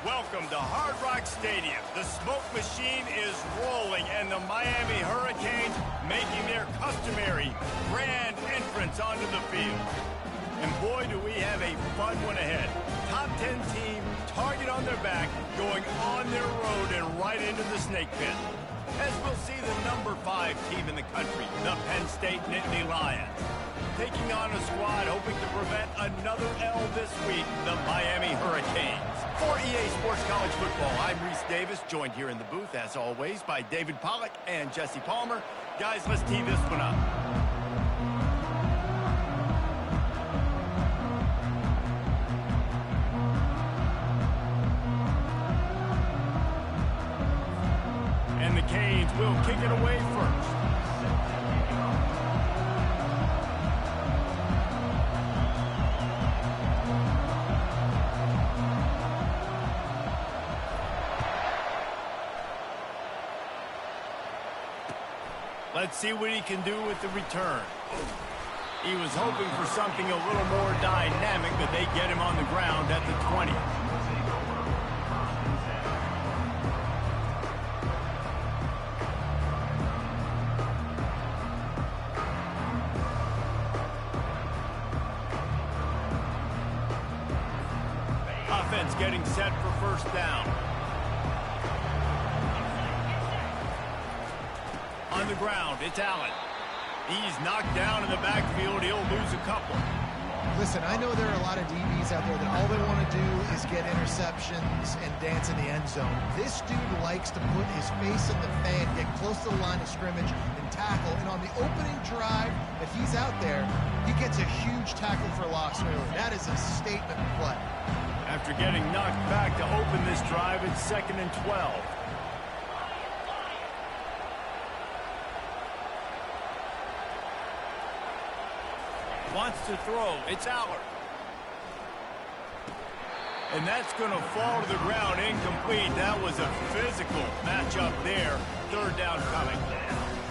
Welcome to Hard Rock Stadium. The smoke machine is rolling, and the Miami Hurricanes making their customary grand entrance onto the field. And boy, do we have a fun one ahead. Top 10 team, target on their back, going on their road and right into the snake pit. As we'll see the number 5 team in the country, the Penn State Nittany Lions, taking on a squad hoping to prevent another L this week, the Miami Hurricanes. For EA Sports College Football, I'm Reese Davis, joined here in the booth, as always, by David Pollack and Jesse Palmer. Guys, let's tee this one up. And the Canes will kick it away first. Let's see what he can do with the return. He was hoping for something a little more dynamic, but they get him on the ground at the 20. Offense getting set for first down. On the ground, it's Allen. He's knocked down in the backfield. He'll lose a couple. Listen, I know there are a lot of DBs out there that all they want to do is get interceptions and dance in the end zone. This dude likes to put his face in the fan, get close to the line of scrimmage, and tackle. And on the opening drive that he's out there, he gets a huge tackle for loss early. That is a statement play. After getting knocked back to open this drive, it's 2nd and 12. Wants to throw. It's Allard. And that's going to fall to the ground incomplete. That was a physical matchup there. 3rd down coming.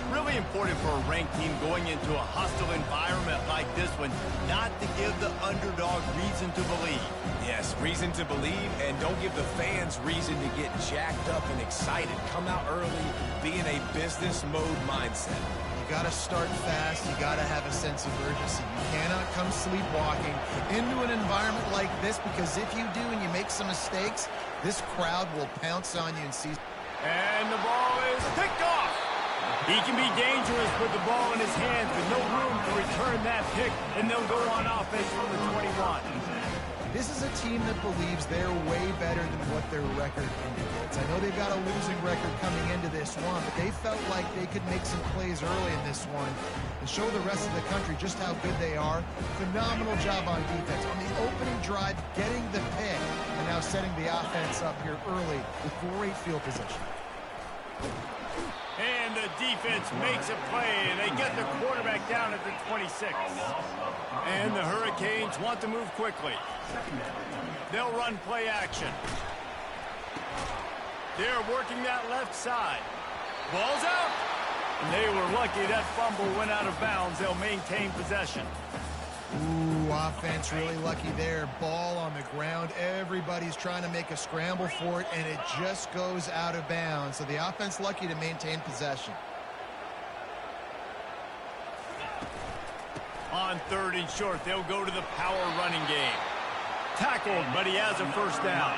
Really important for a ranked team going into a hostile environment like this one, not to give the underdog reason to believe. Yes, reason to believe, and don't give the fans reason to get jacked up and excited. Come out early, be in a business mode mindset. You got to start fast. You got to have a sense of urgency. You cannot come sleepwalking into an environment like this, because if you do and you make some mistakes, this crowd will pounce on you and seize. And the ball is picked off. He can be dangerous with the ball in his hands, but no room to return that pick, and they'll go on offense from the 21. This is a team that believes they're way better than what their record indicates. I know they've got a losing record coming into this one, but they felt like they could make some plays early in this one and show the rest of the country just how good they are. Phenomenal job on defense. On the opening drive, getting the pick, and now setting the offense up here early with great field position. And the defense makes a play. They get the quarterback down at the 26. And the Hurricanes want to move quickly. They'll run play action. They're working that left side. Ball's out. And they were lucky that fumble went out of bounds. They'll maintain possession. Ooh, offense really lucky there. Ball on the ground. Everybody's trying to make a scramble for it, and it just goes out of bounds. So the offense lucky to maintain possession. On 3rd and short, they'll go to the power running game. Tackled, but he has a first down.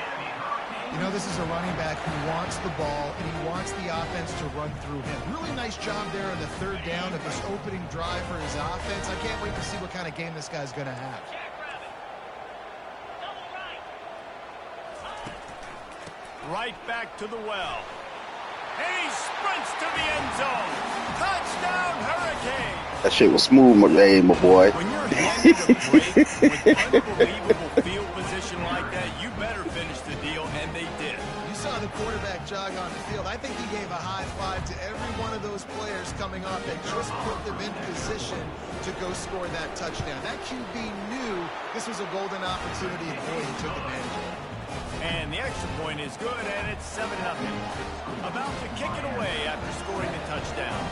You know, this is a running back who wants the ball, and he wants the offense to run through him. Really nice job there on the 3rd down of this opening drive for his offense. I can't wait to see what kind of game this guy's going to have. Right back to the well. And he sprints to the end zone. Touchdown, Hurricane. That shit was smooth, my boy. When you're handed a break with unbelievable field position like that, you better finish the deal, and they did. You saw the quarterback jog on the field. I think he gave a high five to every one of those players coming off that just put them in position to go score that touchdown. That QB knew this was a golden opportunity, and boy, he took advantage of it. And the extra point is good, and it's 7-0. About to kick it away after scoring the touchdown.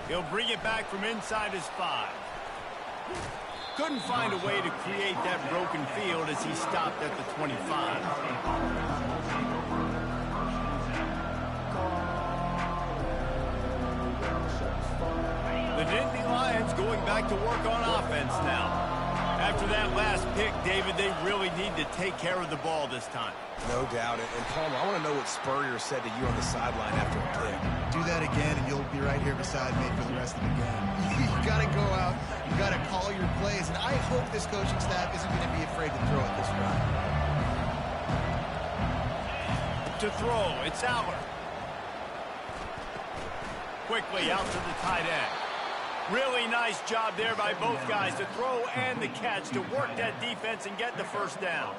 He'll bring it back from inside his 5. Couldn't find a way to create that broken field as he stopped at the 25. The Nittany Lions going back to work on offense now. After that last pick, David, they really need to take care of the ball this time. No doubt. And Palmer, I want to know what Spurrier said to you on the sideline after a pick. Do that again, and you'll be right here beside me for the rest of the game. You got to go out. You got to call your plays. And I hope this coaching staff isn't going to be afraid to throw it this round. To throw, it's Allen. Quickly out to the tight end. Really nice job there by both guys to throw and the catch to work that defense and get the first down.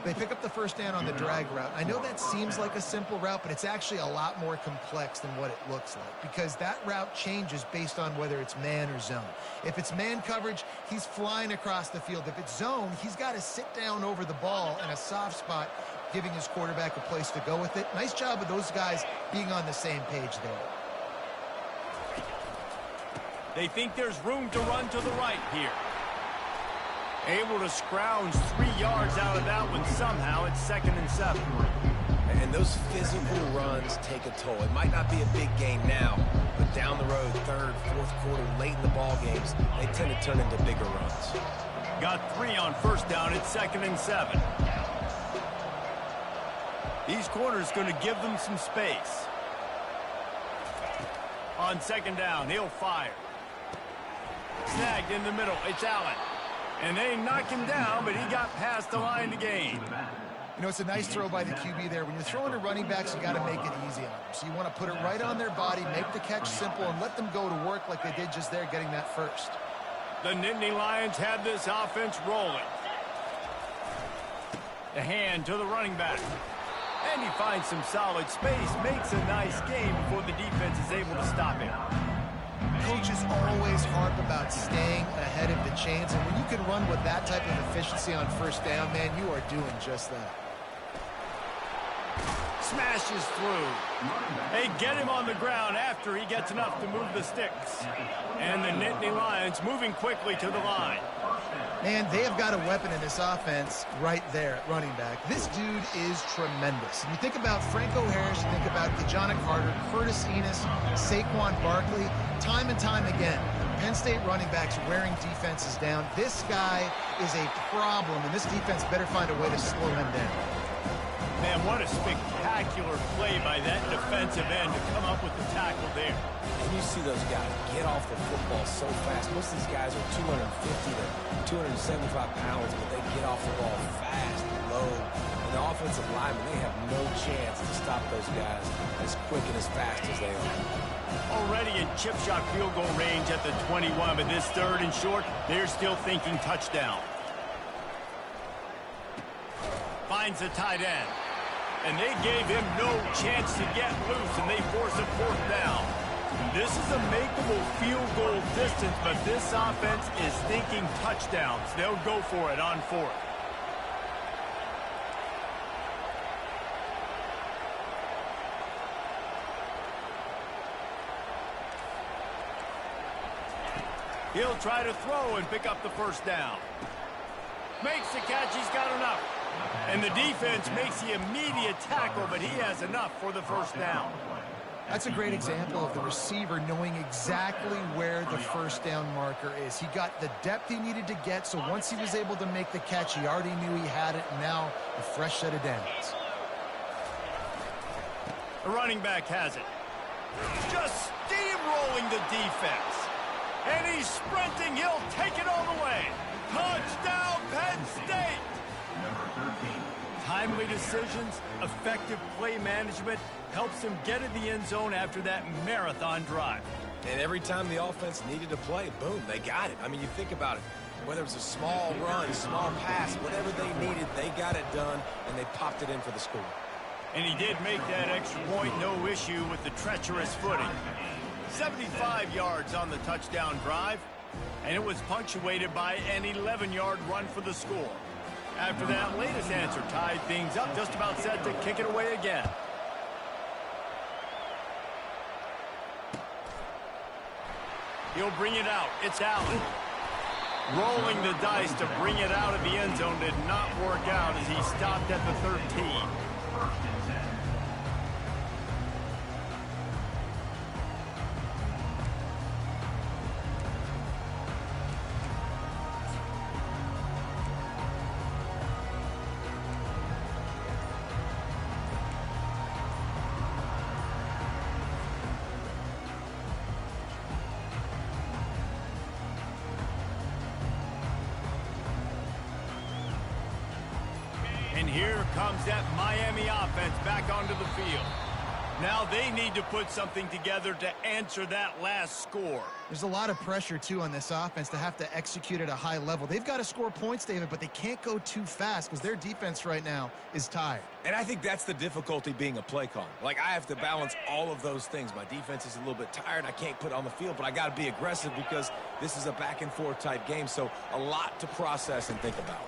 They pick up the first down on the drag route. I know that seems like a simple route, but it's actually a lot more complex than what it looks like because that route changes based on whether it's man or zone. If it's man coverage, he's flying across the field. If it's zone, he's got to sit down over the ball in a soft spot, giving his quarterback a place to go with it. Nice job of those guys being on the same page there. They think there's room to run to the right here. Able to scrounge 3 yards out of that one somehow. It's 2nd and 7. And those physical runs take a toll. It might not be a big gain now, but down the road, 3rd, 4th quarter, late in the ball games, they tend to turn into bigger runs. Got 3 on first down. It's 2nd and 7. These corners going to give them some space. On 2nd down, he'll fire. Snagged in the middle. It's Allen. And they knock him down, but he got past the line to gain. You know, it's a nice throw by the QB there. When you're throwing to running backs, you got to make it easy on them. So you want to put it right on their body, make the catch simple, and let them go to work like they did just there, getting that first. The Nittany Lions have this offense rolling. The hand to the running back. And he finds some solid space, makes a nice game before the defense is able to stop him. Coaches always harp about staying ahead of the chains, and when you can run with that type of efficiency on first down, man, you are doing just that. Smashes through. They get him on the ground after he gets enough to move the sticks. And the Nittany Lions moving quickly to the line. Man, they have got a weapon in this offense right there at running back. This dude is tremendous. And you think about Franco Harris, you think about Kajana Carter, Curtis Enos, Saquon Barkley, time and time again, Penn State running backs wearing defenses down. This guy is a problem, and this defense better find a way to slow him down. Man, what a spectacular play by that defensive end to come up with the tackle there. And you see those guys get off the football so fast. Most of these guys are 250 to 275 pounds, but they get off the ball fast, low. And the offensive linemen, they have no chance to stop those guys as quick and as fast as they are. Already in chip shot field goal range at the 21, but this 3rd and short, they're still thinking touchdown. Finds the tight end. And they gave him no chance to get loose, and they force a 4th down. This is a makeable field goal distance, but this offense is thinking touchdowns. They'll go for it on 4th. He'll try to throw and pick up the first down. Makes the catch. He's got enough. And the defense makes the immediate tackle, but he has enough for the first down. That's a great example of the receiver knowing exactly where the first down marker is. He got the depth he needed to get, so once he was able to make the catch, he already knew he had it, and now a fresh set of downs. The running back has it. Just steamrolling the defense. And he's sprinting. He'll take it all the way. Touchdown, Penn State! Timely decisions, effective play management helps him get in the end zone after that marathon drive. And every time the offense needed to play, boom, they got it. I mean, you think about it. Whether it was a small run, small pass, whatever they needed, they got it done, and they popped it in for the score. And he did make that extra point, no issue with the treacherous footing. 75 yards on the touchdown drive, and it was punctuated by an 11-yard run for the score. After that latest answer tied things up, just about set to kick it away again. He'll bring it out. It's Allen. Rolling the dice to bring it out of the end zone did not work out as he stopped at the 13. And here comes that Miami offense back onto the field. Now they need to put something together to answer that last score. There's a lot of pressure, too, on this offense to have to execute at a high level. They've got to score points, David, but they can't go too fast because their defense right now is tired. And I think that's the difficulty being a play caller. Like, I have to balance all of those things. My defense is a little bit tired. I can't put it on the field, but I got to be aggressive because this is a back-and-forth type game, so a lot to process and think about.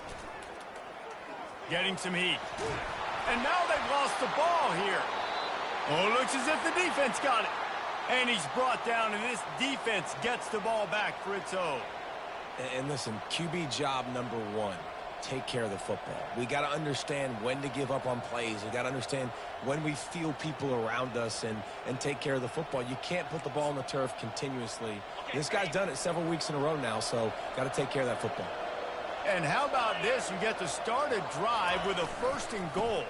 Getting some heat. And now they've lost the ball here. Oh, looks as if the defense got it. And he's brought down, and this defense gets the ball back for its own. And listen, QB job number one, take care of the football. We got to understand when to give up on plays. We got to understand when we feel people around us and take care of the football. You can't put the ball on the turf continuously. This guy's done it several weeks in a row now, so got to take care of that football. And how about this? You get to start a drive with a 1st and goal.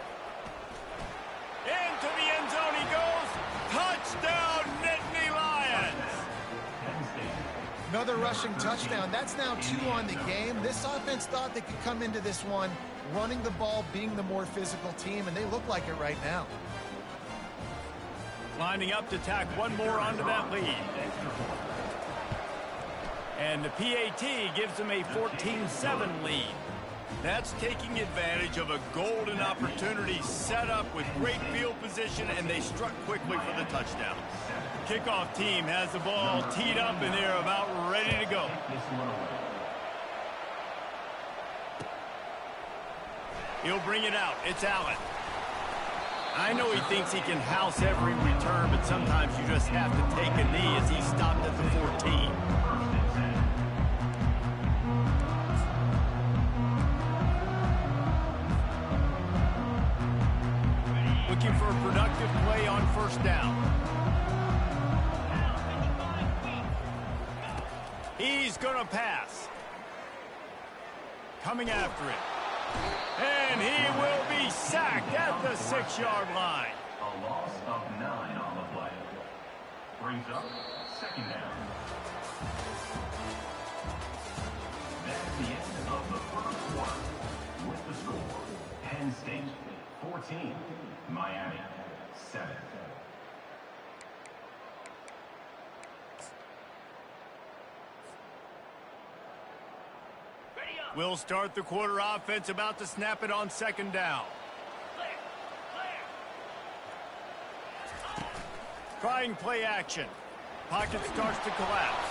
Into the end zone he goes. Touchdown, Nittany Lions. Another rushing touchdown. That's now 2 on the game. This offense thought they could come into this one running the ball, being the more physical team, and they look like it right now. Lining up to tack one more onto that lead. And the PAT gives them a 14-7 lead. That's taking advantage of a golden opportunity set up with great field position, and they struck quickly for the touchdown. Kickoff team has the ball teed up, and they're about ready to go. He'll bring it out. It's Allen. I know he thinks he can house every return, but sometimes you just have to take a knee as he stopped at the 14. Looking for a productive play on 1st down. He's going to pass. Coming after it. And he will be sacked at the 6-yard line. A loss of 9 on the play. Brings up 2nd down. That's the end of the 1st quarter. With the score, Penn State 14, Miami 7. We'll start the quarter offense, about to snap it on 2nd down. Trying play action. Pocket starts to collapse.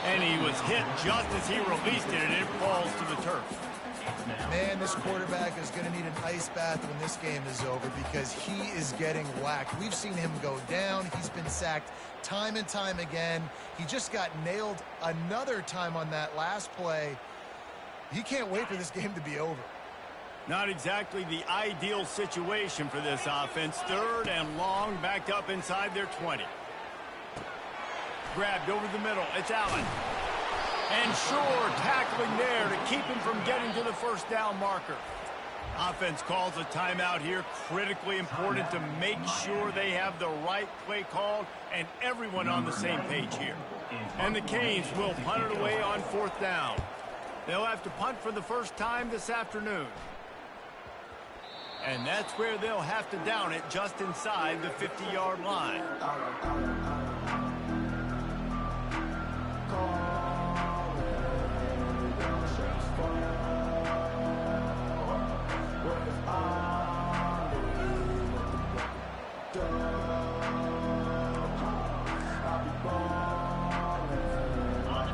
And he was hit just as he released it, and it falls to the turf. Man, this quarterback is going to need an ice bath when this game is over because he is getting whacked. We've seen him go down. He's been sacked time and time again. He just got nailed another time on that last play. He can't wait for this game to be over. Not exactly the ideal situation for this offense. 3rd and long, backed up inside their 20. Grabbed over the middle. It's Allen. And sure, tackling there to keep him from getting to the 1st down marker. Offense calls a timeout here. Critically important to make sure they have the right play called and everyone on the same page here. And the Canes will punt it away on 4th down. They'll have to punt for the first time this afternoon. And that's where they'll have to down it just inside the 50-yard line.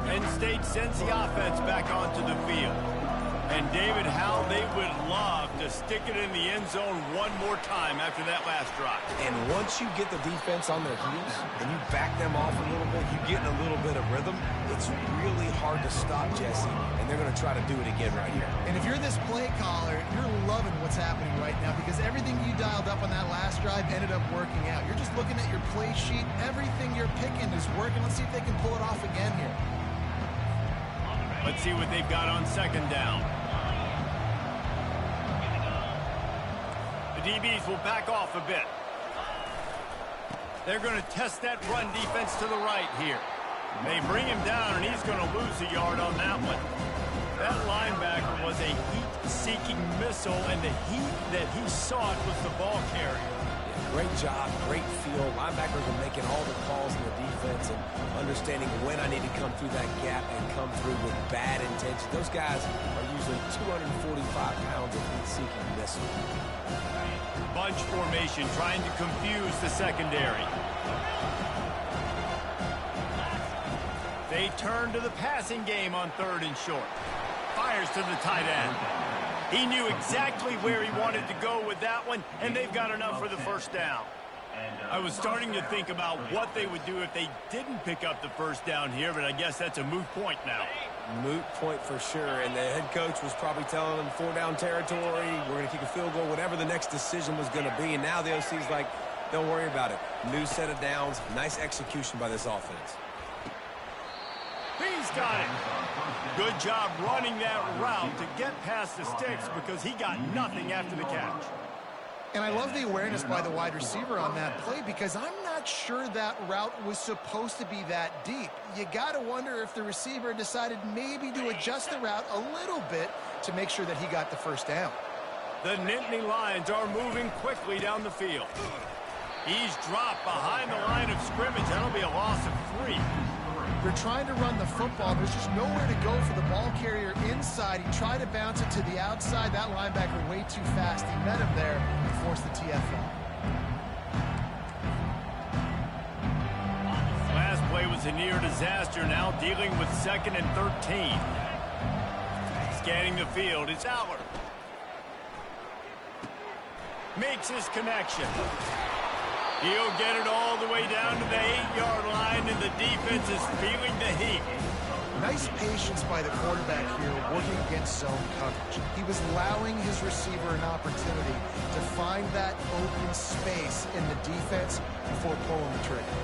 Penn State sends the offense back onto the field. And David, how they would love to stick it in the end zone one more time after that last drive. And once you get the defense on their heels and you back them off a little bit, you get in a little bit of rhythm, it's really hard to stop, Jesse, and they're going to try to do it again right here. And if you're this play caller, you're loving what's happening right now because everything you dialed up on that last drive ended up working out. You're just looking at your play sheet. Everything you're picking is working. Let's see if they can pull it off again here. Let's see what they've got on second down. The DBs will back off a bit. They're going to test that run defense to the right here. They bring him down, and he's going to lose a yard on that one. That linebacker was a heat-seeking missile, and the heat that he sought was the ball carrier. Great job, great feel. Linebackers are making all the calls in the defense and understanding when I need to come through that gap and come through with bad intention. Those guys are usually 245 pounds of heat-seeking missile. Bunch formation trying to confuse the secondary. They turn to the passing game on 3rd and short. Fires to the tight end. He knew exactly where he wanted to go with that one, and they've got enough for the first down. I was starting to think about what they would do if they didn't pick up the first down here, but I guess that's a moot point now. Moot point for sure, and the head coach was probably telling them 4-down territory, we're going to kick a field goal, whatever the next decision was going to be, and now the OC's like, don't worry about it. New set of downs, nice execution by this offense. He's got it. Good job running that route to get past the sticks because he got nothing after the catch. And I love the awareness by the wide receiver on that play because I'm not sure that route was supposed to be that deep. You got to wonder if the receiver decided maybe to adjust the route a little bit to make sure that he got the first down. The Nittany Lions are moving quickly down the field. He's dropped behind the line of scrimmage. That'll be a loss of 3. They're trying to run the football. There's just nowhere to go for the ball carrier inside. He tried to bounce it to the outside. That linebacker way too fast. He met him there and forced the TFL. Last play was a near disaster. Now dealing with 2nd and 13. Scanning the field. It's Aller. Makes his connection. He'll get it all the way down to the 8-yard line, and the defense is feeling the heat. Nice patience by the quarterback here working against zone coverage. He was allowing his receiver an opportunity to find that open space in the defense before pulling the trigger.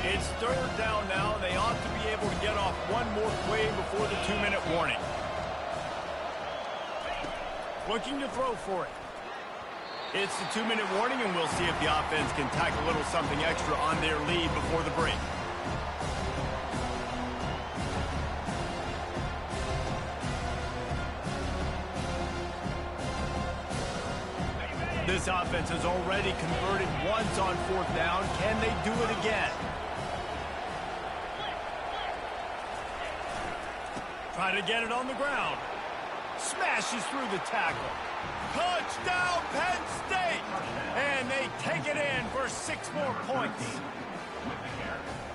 It's 3rd down now. They ought to be able to get off one more play before the 2-minute warning. Looking to throw for it. It's the 2-minute warning, and we'll see if the offense can tack a little something extra on their lead before the break. This offense has already converted once on 4th down. Can they do it again? Try to get it on the ground. Smashes through the tackle. Touchdown, Penn State! And they take it in for 6 more points.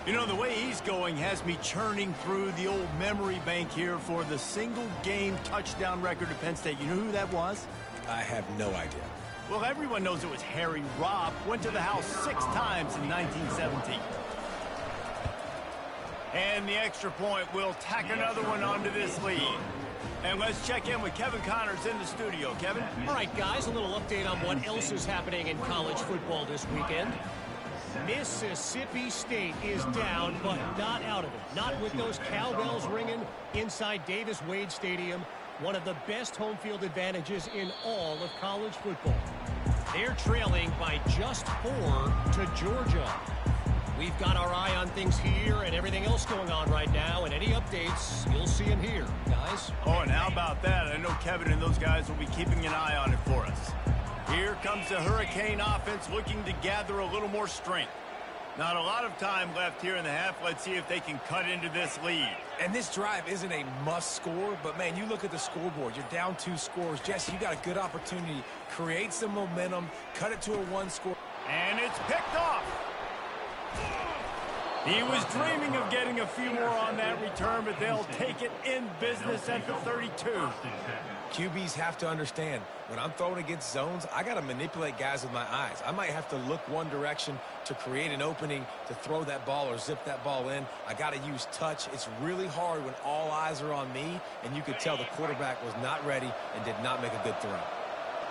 You know, the way he's going has me churning through the old memory bank here for the single-game touchdown record of Penn State. You know who that was? I have no idea. Well, everyone knows it was Harry Robb. Went to the house 6 times in 1917. And the extra point will tack another one onto this lead. And let's check in with Kevin Connors in the studio. Kevin? All right, guys, a little update on what else is happening in college football this weekend. Mississippi State is down, but not out of it. Not with those cowbells ringing inside Davis-Wade Stadium, one of the best home field advantages in all of college football. They're trailing by just 4 to Georgia. We've got our eye on things here and everything else going on right now, and any updates, you'll see them here, guys. Oh, and how about that? I know Kevin and those guys will be keeping an eye on it for us. Here comes the Hurricane offense looking to gather a little more strength. Not a lot of time left here in the half. Let's see if they can cut into this lead. And this drive isn't a must score, but, man, you look at the scoreboard. You're down 2 scores. Jesse, you got a good opportunity. Create some momentum. Cut it to a 1 score. And it's picked off. He was dreaming of getting a few more on that return, but they'll take it in business at the 32. QBs have to understand, when I'm throwing against zones, I got to manipulate guys with my eyes. I might have to look one direction to create an opening to throw that ball or zip that ball in. I got to use touch. It's really hard when all eyes are on me, and you could tell the quarterback was not ready and did not make a good throw.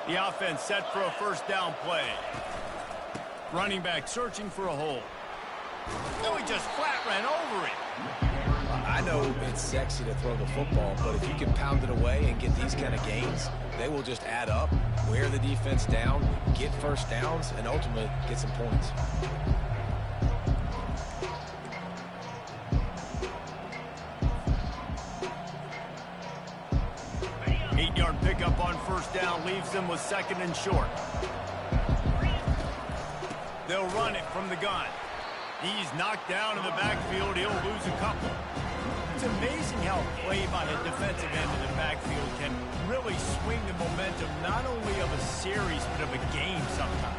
The offense set for a first down play. Running back searching for a hole. No, he just flat ran over it. I know it's sexy to throw the football, but if you can pound it away and get these kind of gains, they will just add up, wear the defense down, get first downs, and ultimately get some points. Eight-yard pickup on first down leaves them with second and short. They'll run it from the gun. He's knocked down in the backfield. He'll lose a couple. It's amazing how play by a defensive end in the backfield can really swing the momentum not only of a series but of a game sometimes.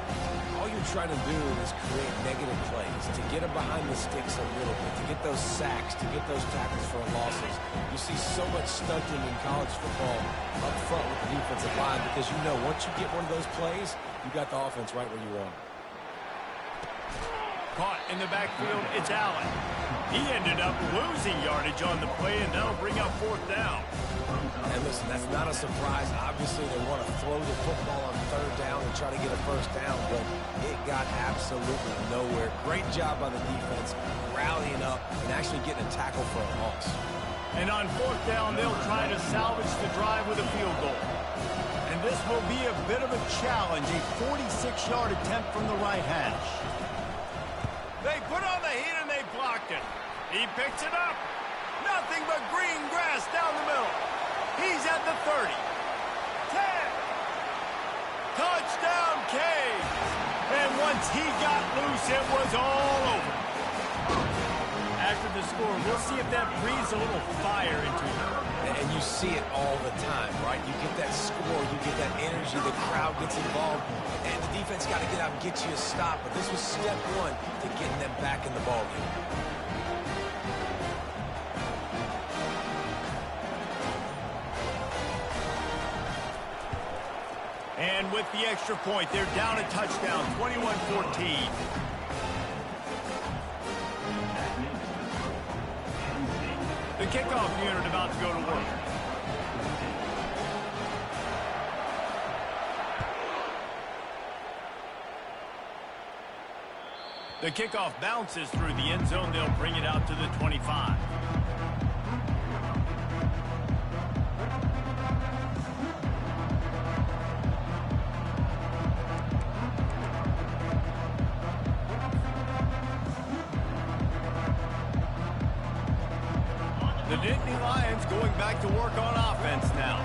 All you're trying to do is create negative plays, to get them behind the sticks a little bit, to get those sacks, to get those tackles for losses. You see so much stunting in college football up front with the defensive line because you know once you get one of those plays, you got the offense right where you want it. Caught in the backfield, it's Allen. He ended up losing yardage on the play, and that'll bring up fourth down. And listen, that's not a surprise. Obviously, they want to throw the football on third down and try to get a first down, but it got absolutely nowhere. Great job by the defense, rallying up and actually getting a tackle for a loss. And on fourth down, they'll try to salvage the drive with a field goal. And this will be a bit of a challenge, a 46-yard attempt from the right hash. They put on the heat and they blocked it. He picks it up. Nothing but green grass down the middle. He's at the 30. 10. Touchdown, Caves. And once he got loose, it was all over. After the score, we'll see if that breathes a little fire into them. And you see it all the time, right? You get that score, you get that energy, the crowd gets involved, and the defense got to get out and get you a stop. But this was step one to getting them back in the ballgame. And with the extra point, they're down a touchdown, 21-14. The kickoff unit about to go to work. The kickoff bounces through the end zone. They'll bring it out to the 25. The Nittany Lions going back to work on offense now.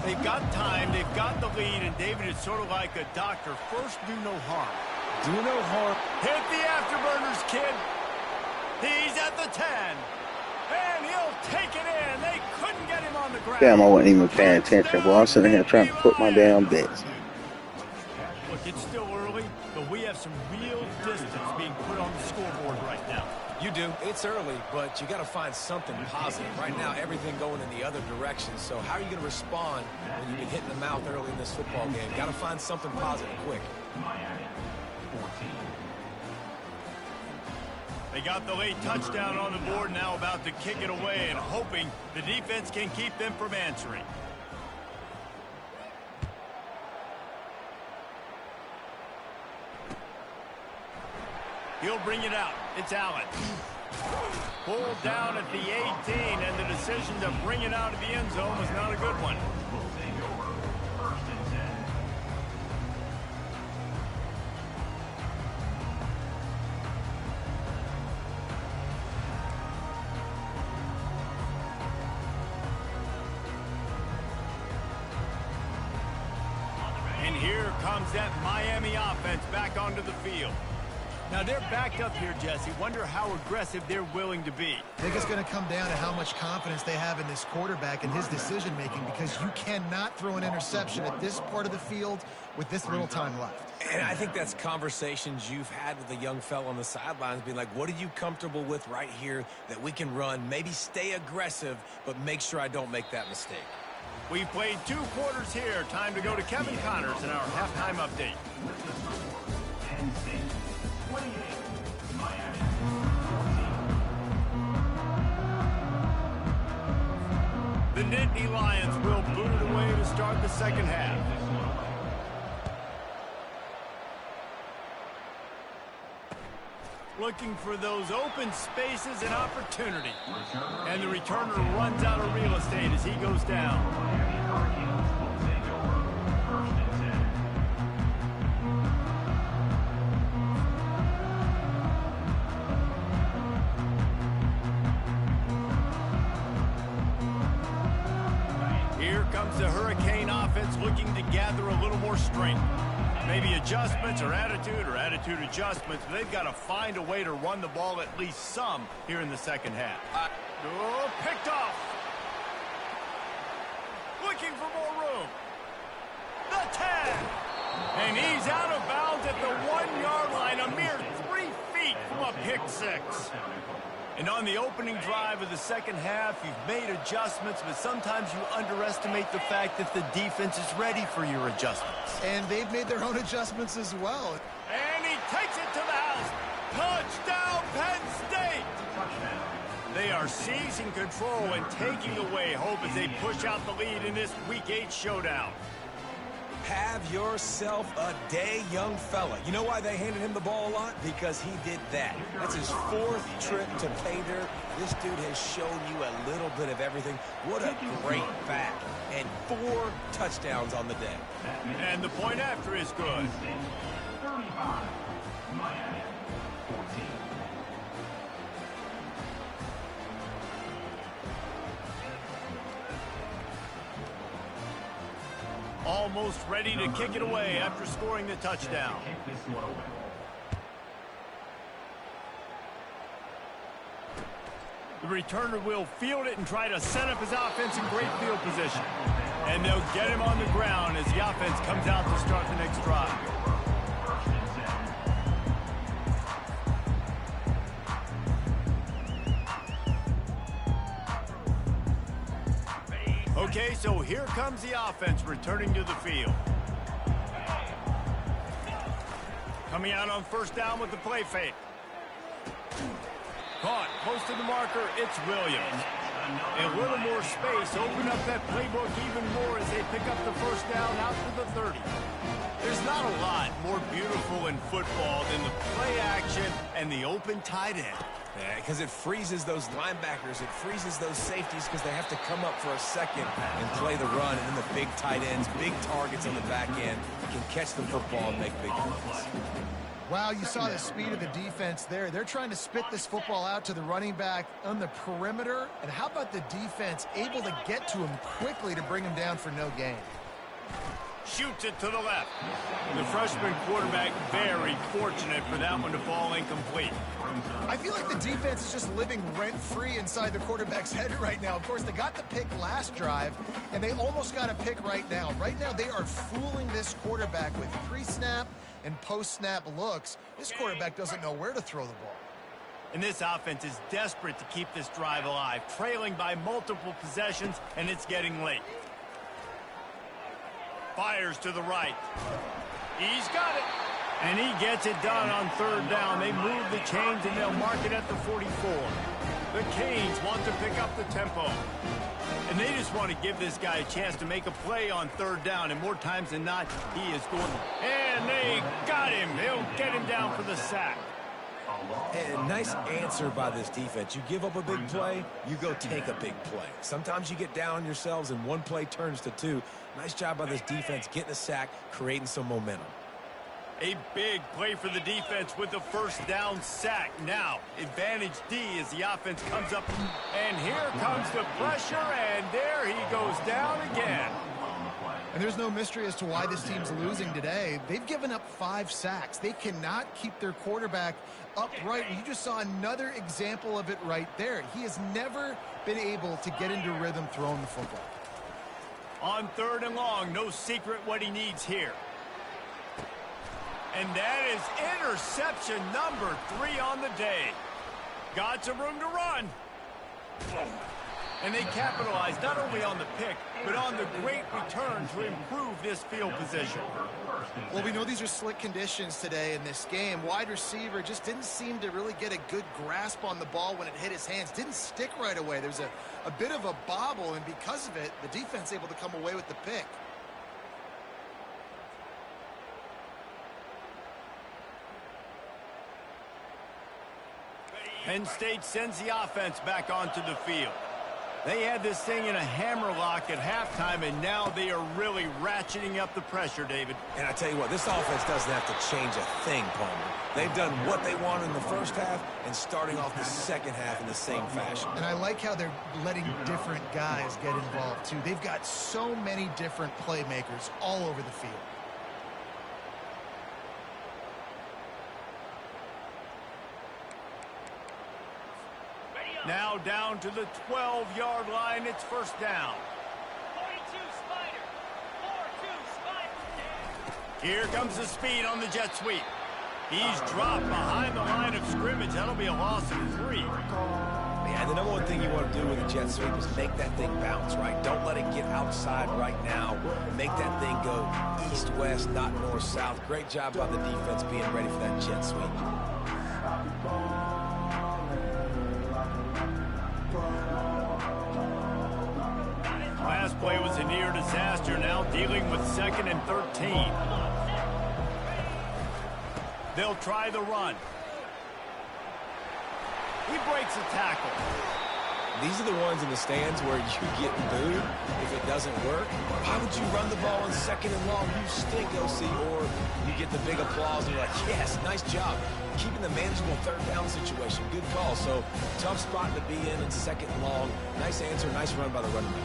They've got time, they've got the lead, and David is sort of like a doctor. First, do no harm. Do no harm. Hit the afterburners, kid. He's at the 10. And he'll take it in. They couldn't get him on the ground. Damn, I wasn't even paying attention, boy. I'm sitting here trying to put my damn bets. Look, it's still early, but we have some real distance being put on the scoreboard right now. You do. It's early, but you got to find something positive. Right now, everything going in the other direction. So how are you going to respond when you get hit in the mouth early in this football game? Got to find something positive quick. Miami, 14. They got the late touchdown on the board, now about to kick it away and hoping the defense can keep them from answering. He'll bring it out. It's Allen. Pulled down at the 18, and the decision to bring it out of the end zone was not a good one. Will take over. First and 10. And here comes that Miami offense back onto the field. Now they're backed up here, Jesse. Wonder how aggressive they're willing to be. I think it's going to come down to how much confidence they have in this quarterback and his decision-making, because you cannot throw an interception at this part of the field with this little time left. And I think that's conversations you've had with a young fella on the sidelines, being like, what are you comfortable with right here that we can run? Maybe stay aggressive, but make sure I don't make that mistake. We've played 2 quarters here. Time to go to Kevin Connors in our halftime update. Penn State 28, Miami 14. The Nittany Lions will boot it away to start the second half. Looking for those open spaces and opportunity. And the returner runs out of real estate as he goes down. Miami Hurricanes will take over 1st and 10. Here comes the Hurricane offense looking to gather a little more strength. Maybe adjustments or attitude adjustments. They've got to find a way to run the ball at least some here in the second half. Picked off. Looking for more room. The 10. And he's out of bounds at the 1-yard line, a mere 3 feet from a pick six. And on the opening drive of the second half, you've made adjustments, but sometimes you underestimate the fact that the defense is ready for your adjustments. And they've made their own adjustments as well. And he takes it to the house. Touchdown, Penn State! They are seizing control and taking away hope as they push out the lead in this Week 8 showdown. Have yourself a day, young fella. You know why they handed him the ball a lot? Because he did that. That's his 4th trip to pay dirt. This dude has shown you a little bit of everything. What a great back. And 4 touchdowns on the day. And the point after is good. 35, Miami 14. Almost ready to kick it away after scoring the touchdown. The returner will field it and try to set up his offense in great field position. And they'll get him on the ground as the offense comes out to start the next drive. Okay, so here comes the offense returning to the field. Coming out on first down with the play fake. Caught, close to the marker, it's Williams. A little more space, open up that playbook even more as they pick up the first down out to the 30. There's not a lot more beautiful in football than the play action and the open tight end. Because it freezes those linebackers. It freezes those safeties because they have to come up for a second and play the run. And then the big tight ends, big targets on the back end can catch the football and make big plays. Wow, you saw the speed of the defense there. They're trying to spit this football out to the running back on the perimeter. And how about the defense able to get to him quickly to bring him down for no gain? Shoots it to the left. The freshman quarterback very fortunate for that one to fall incomplete. I feel like the defense is just living rent-free inside the quarterback's head right now. Of course, they got the pick last drive, and they almost got a pick right now. Right now, they are fooling this quarterback with pre-snap and post-snap looks. This quarterback doesn't know where to throw the ball. And this offense is desperate to keep this drive alive, trailing by multiple possessions, and it's getting late. Fires to the right. He's got it. And he gets it done on third down. They move the chains, and they'll mark it at the 44. The Canes want to pick up the tempo. And they just want to give this guy a chance to make a play on third down. And more times than not, he is going. And they got him. They'll get him down for the sack. And nice answer by this defense. You give up a big play, you go take a big play. Sometimes you get down on yourselves and one play turns to 2. Nice job by this defense getting a sack, creating some momentum. A big play for the defense with the first down sack. Now, advantage D as the offense comes up. And here comes the pressure, and there he goes down again. And there's no mystery as to why this team's losing today. They've given up 5 sacks. They cannot keep their quarterback upright. You just saw another example of it right there. He has never been able to get into rhythm throwing the football. On 3rd and long, no secret what he needs here. And that is interception number 3 on the day. Got some room to run. And they capitalized not only on the pick, but on the great return to improve this field position. Well, we know these are slick conditions today in this game. Wide receiver just didn't seem to really get a good grasp on the ball when it hit his hands. Didn't stick right away. There's a bit of a bobble, and because of it, the defense able to come away with the pick. Penn State sends the offense back onto the field. They had this thing in a hammerlock at halftime, and now they are really ratcheting up the pressure, David. And I tell you what, this offense doesn't have to change a thing, Palmer. They've done what they wanted in the first half and starting off the second half in the same fashion. And I like how they're letting different guys get involved, too. They've got so many different playmakers all over the field. Now down to the 12-yard line. It's first down. 42 Spider. 4-2 Spider. Here comes the speed on the jet sweep. He's dropped behind the line of scrimmage. That'll be a loss of 3. Yeah, the number one thing you want to do with a jet sweep is make that thing bounce, right? Don't let it get outside right now. Make that thing go east-west, not north-south. Great job by the defense being ready for that jet sweep. Last play was a near disaster. Now dealing with 2nd and 13. They'll try the run. He breaks a tackle. These are the ones in the stands where you get booed if it doesn't work. Why would you run the ball on 2nd and long? You stink, OC. Or you get the big applause and you're like, yes, nice job. Keeping the manageable 3rd down situation. Good call. So tough spot to be in 2nd and long. Nice answer. Nice run by the running back.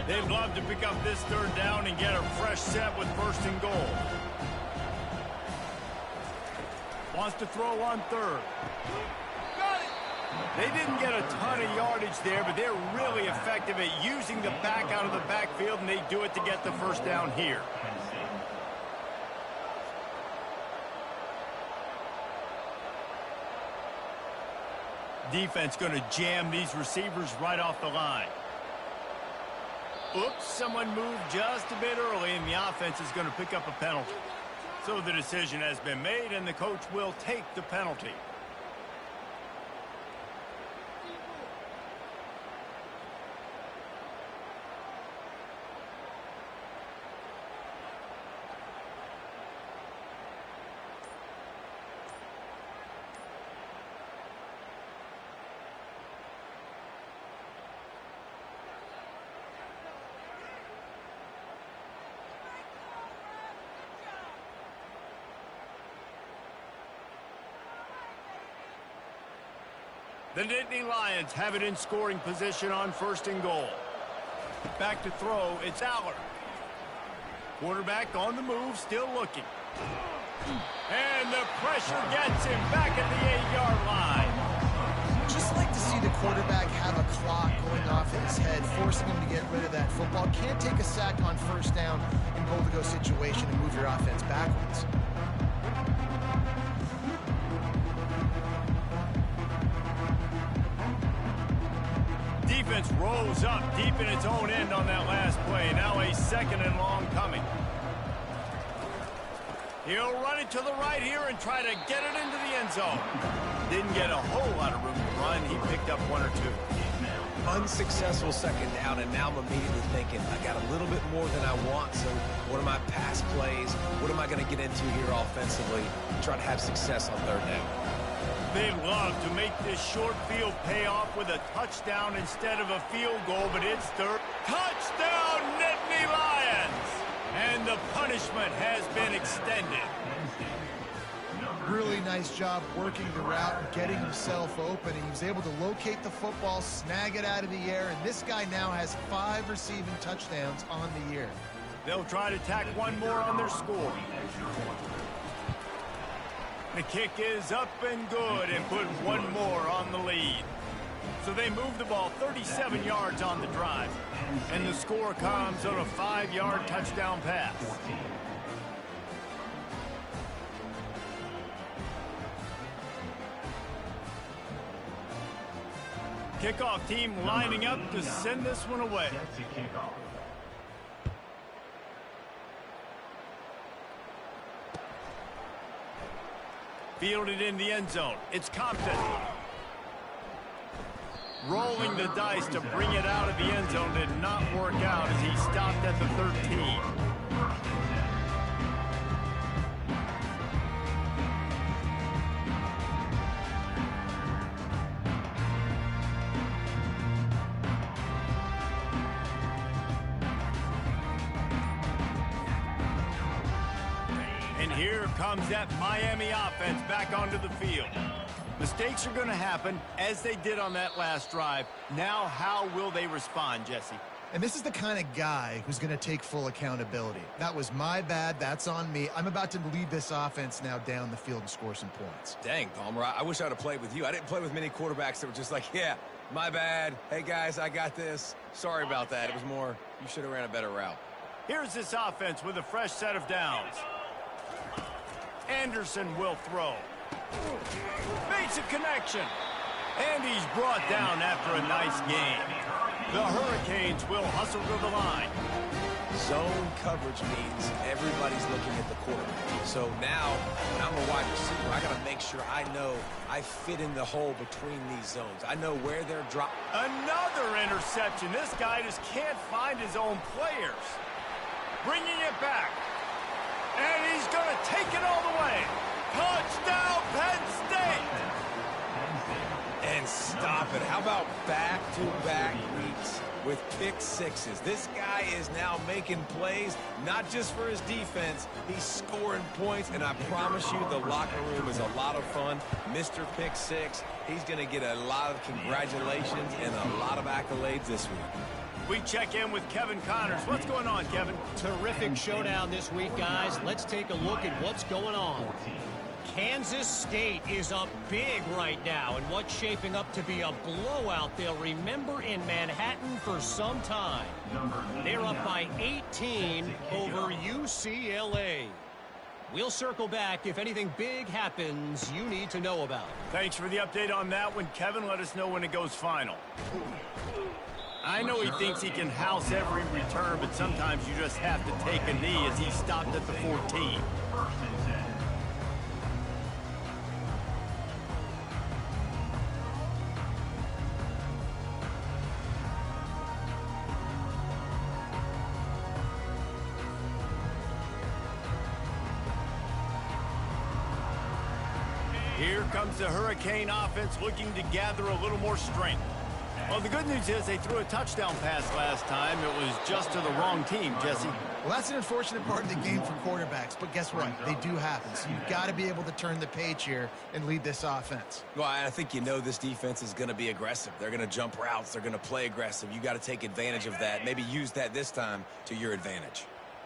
They'd love to pick up this 3rd down and get a fresh set with 1st and goal. Wants to throw on 3rd. Got it. They didn't get a ton of yardage there, but they're really effective at using the back out of the backfield, and they do it to get the 1st down here. Defense going to jam these receivers right off the line. Oops, someone moved just a bit early, and the offense is going to pick up a penalty. So the decision has been made, and the coach will take the penalty. The Nittany Lions have it in scoring position on 1st and goal. Back to throw, it's Aller. Quarterback on the move, still looking. And the pressure gets him back at the 8-yard line. Just like to see the quarterback have a clock going off in his head, forcing him to get rid of that football. Can't take a sack on 1st down in goal-to-go situation and move your offense backwards. Defense rolls up deep in its own end on that last play. Now a 2nd and long coming. He'll run it to the right here and try to get it into the end zone. Didn't get a whole lot of room to run. He picked up 1 or 2. Unsuccessful 2nd down, and now I'm immediately thinking, I got a little bit more than I want, so what are my pass plays? What am I going to get into here offensively? Try to have success on 3rd down. They love to make this short field pay off with a touchdown instead of a field goal, but it's 3rd. Touchdown, Nittany Lions! And the punishment has been extended. Really nice job working the route and getting himself open. He was able to locate the football, snag it out of the air, and this guy now has 5 receiving touchdowns on the year. They'll try to tack one more on their score. The kick is up and good and put one more on the lead. So they move the ball 37 yards on the drive. And the score comes on a 5-yard touchdown pass. Kickoff team lining up to send this one away. Fielded in the end zone. It's Compton. Rolling the dice to bring it out of the end zone did not work out as he stopped at the 13. And here comes that Miami offense back onto the field. Mistakes are going to happen, as they did on that last drive. Now, how will they respond, Jesse? And this is the kind of guy who's going to take full accountability. That was my bad. That's on me. I'm about to lead this offense now down the field and score some points. Dang, Palmer, I wish I would have played with you. I didn't play with many quarterbacks that were just like, yeah, my bad. Hey, guys, I got this. Sorry about that. It was more, you should have ran a better route. Here's this offense with a fresh set of downs. Anderson will throw. Makes a connection. And he's brought down after a nice game. The Hurricanes will hustle to the line. Zone coverage means everybody's looking at the quarterback. So now, when I'm a wide receiver, I got to make sure I know I fit in the hole between these zones. I know where they're dropping. Another interception. This guy just can't find his own players. Bringing it back. And he's going to take it all the way. Touchdown, Penn State! And stop it. How about back-to-back weeks with pick sixes? This guy is now making plays, not just for his defense. He's scoring points, and I promise you the locker room is a lot of fun. Mr. Pick Six, he's going to get a lot of congratulations and a lot of accolades this week. We check in with Kevin Connors. What's going on, Kevin? Terrific showdown this week, guys. Let's take a look at what's going on. Kansas State is up big right now in what's shaping up to be a blowout they'll remember in Manhattan for some time. They're up by 18 over UCLA. We'll circle back if anything big happens you need to know about. Thanks for the update on that one, Kevin. Let us know when it goes final. I know he thinks he can house every return, but sometimes you just have to take a knee as he stopped at the 14. Here comes the Hurricane offense looking to gather a little more strength. Well, the good news is they threw a touchdown pass last time. It was just to the wrong team, Jesse. Well, that's an unfortunate part of the game for quarterbacks, but guess what? They do happen. So you've got to be able to turn the page here and lead this offense. Well, I think you know this defense is going to be aggressive. They're going to jump routes. They're going to play aggressive. You got to take advantage of that. Maybe use that this time to your advantage.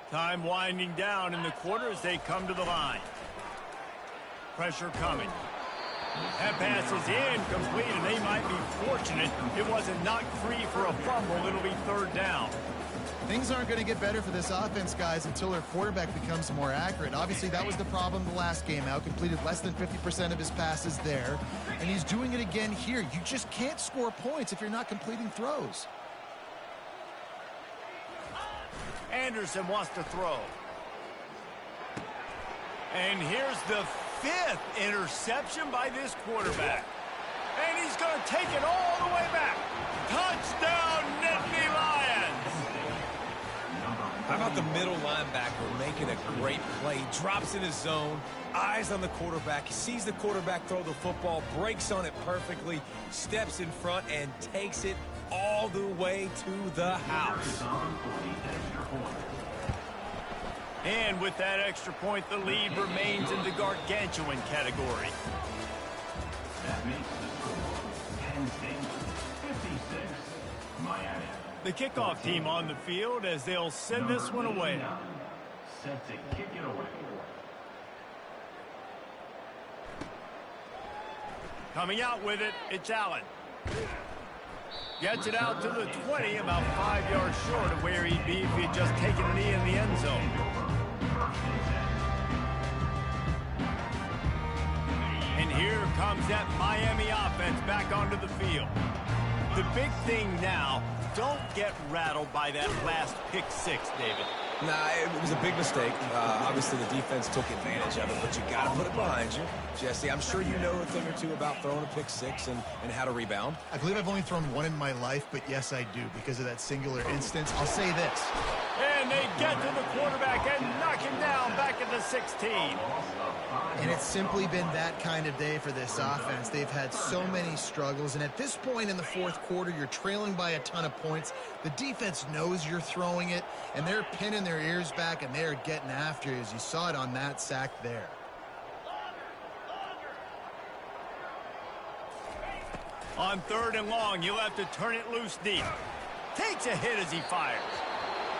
Time winding down in the quarter as they come to the line. Pressure coming. That pass is incomplete, and they might be fortunate it wasn't knocked free for a fumble. It'll be third down. Things aren't going to get better for this offense, guys, until their quarterback becomes more accurate. Obviously, that was the problem the last game out. Completed less than 50% of his passes there, and he's doing it again here. You just can't score points if you're not completing throws. Anderson wants to throw. And here's the 5th interception by this quarterback. And he's going to take it all the way back. Touchdown, Nittany Lions! How about the middle linebacker making a great play? Drops in his zone, eyes on the quarterback. He sees the quarterback throw the football, breaks on it perfectly, steps in front, and takes it all the way to the house. And with that extra point, the lead remains in the gargantuan category. That makes the score Penn State 56, Miami. The kickoff team on the field as they'll send this one away. Set to kick it away. Coming out with it, it's Allen. Gets it out to the 20, about 5 yards short of where he'd be if he'd just taken a knee in the end zone. And here comes that Miami offense back onto the field. The big thing now, don't get rattled by that last pick six, David. Nah, it was a big mistake. Obviously, the defense took advantage of it, but you got to put it behind you. Jesse, I'm sure you know a thing or two about throwing a pick six and how to rebound. I believe I've only thrown one in my life, but yes, I do, because of that singular instance. I'll say this. And they get to the quarterback and knock him down back at the 16. And it's simply been that kind of day for this offense. They've had so many struggles, and at this point in the fourth quarter, you're trailing by a ton of points. The defense knows you're throwing it, and they're pinning their ears back, and they're getting after you, as you saw it on that sack there. On 3rd and long, you'll have to turn it loose deep. Takes a hit as he fires.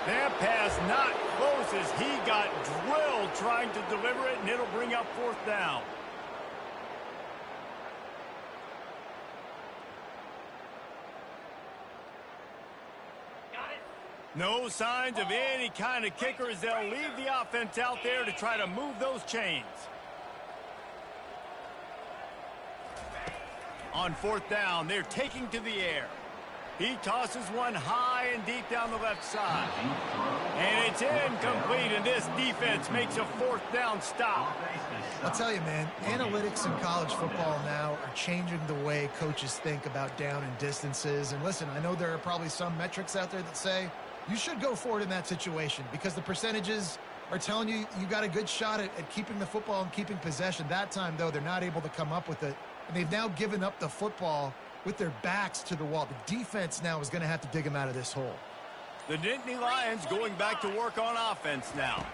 That pass not close as he got drilled trying to deliver it, and it'll bring up 4th down. No signs of any kind of kicker as they'll leave the offense out there to try to move those chains. On 4th down, they're taking to the air. He tosses one high and deep down the left side. And it's incomplete, and this defense makes a 4th down stop. I'll tell you, man, analytics in college football now are changing the way coaches think about down and distances. And listen, I know there are probably some metrics out there that say you should go for it in that situation because the percentages are telling you you got a good shot at keeping the football and keeping possession. That time, though, they're not able to come up with it. And they've now given up the football with their backs to the wall. The defense now is going to have to dig them out of this hole. The Nittany Lions going back to work on offense now.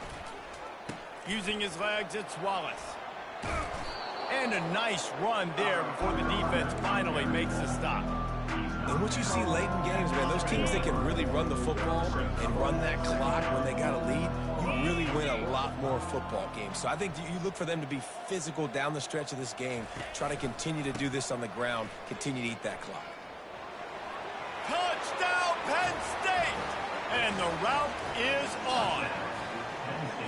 Using his legs, it's Wallace. And a nice run there before the defense finally makes the stop. And what you see late in games, man, those teams that can really run the football and run that clock when they got a lead, you really win a lot more football games. So I think you look for them to be physical down the stretch of this game, try to continue to do this on the ground, continue to eat that clock. Touchdown, Penn State! And the route is on.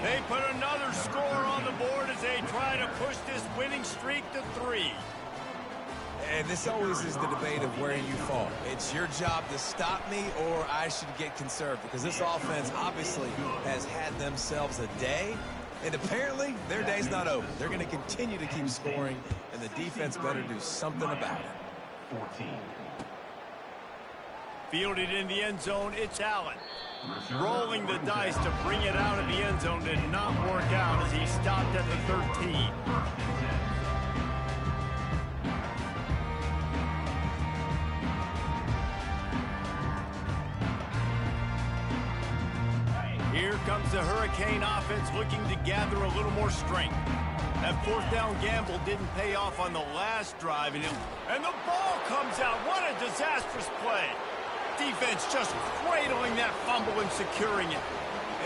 They put another score on the board as they try to push this winning streak to 3. And this always is the debate of where you fall. It's your job to stop me or I should get conserved because this offense obviously has had themselves a day, and apparently their day's not over. They're going to continue to keep scoring, and the defense better do something about it. 14. Fielded in the end zone, it's Allen. Rolling the dice to bring it out of the end zone did not work out as he stopped at the 13. Here comes the Hurricane offense looking to gather a little more strength. That 4th down gamble didn't pay off on the last drive, and the ball comes out. What a disastrous play. Defense just cradling that fumble and securing it.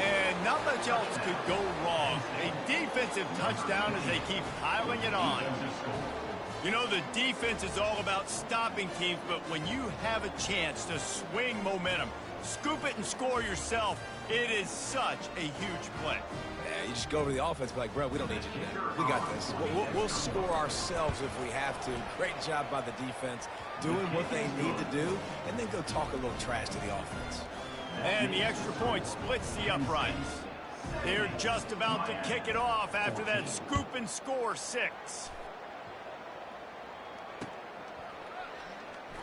And not much else could go wrong. A defensive touchdown as they keep piling it on. You know, the defense is all about stopping teams, but when you have a chance to swing momentum, scoop it and score yourself, it is such a huge play. Yeah, you just go over to the offense and be like, bro, we don't need you today. We got this. We'll score ourselves if we have to. Great job by the defense doing what they need to do, and then go talk a little trash to the offense. And the extra point splits the uprights. They're just about to kick it off after that scoop and score 6.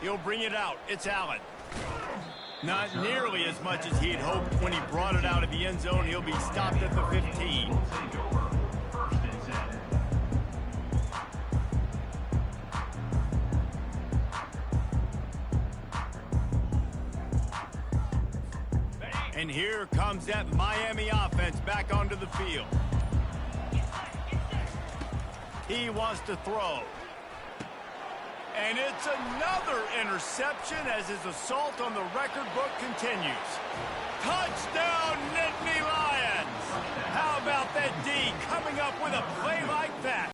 He'll bring it out. It's Allen. Not nearly as much as he'd hoped when he brought it out of the end zone. He'll be stopped at the 15. And here comes that Miami offense back onto the field. He wants to throw. And it's another interception as his assault on the record book continues. Touchdown, Nittany Lions! How about that D coming up with a play like that?